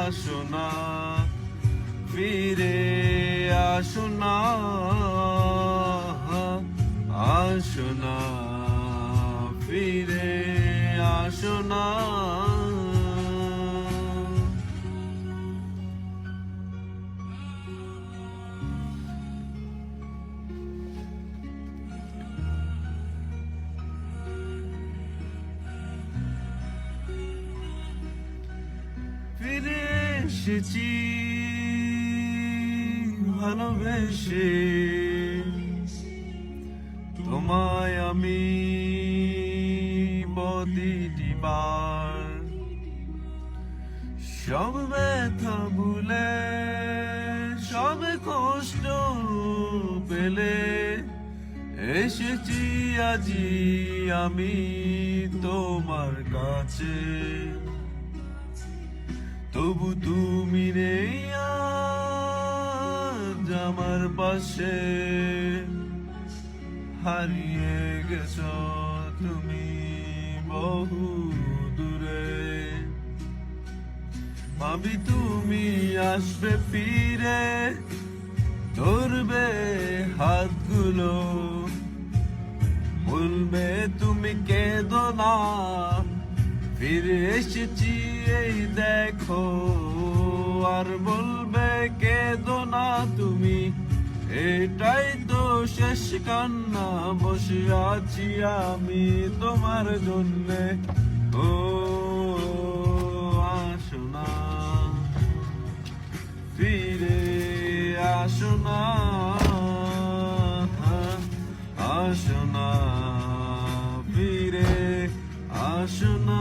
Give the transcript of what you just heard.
আসো না, ফিরে আসো না, আসো না, ফিরে আসো না। ফিরে এসেছি ভালোবেসে, তোমায় আমি প্রতিটি বার সব ব্যথা ভুলে, সব কষ্ট পেলে এসেছি আজি আমি তোমার কাছে। তবু তুমি নেই আজ আমার পাশে, হারিয়ে গেছো তুমি বহু দূরে। ভাবি তুমি আসবে ফিরে, ধরবে হাতগুলো, বলবে তুমি কেঁদো না, ফিরে এসেছি এই দেখো। আর বলবে কেঁদো না তুমি, এটাই তো শেষ কান্না, বসে আছি আমি তোমার জন্যে। ও আসো না, ফিরে আসো না, আসো না, ফিরে আসো না।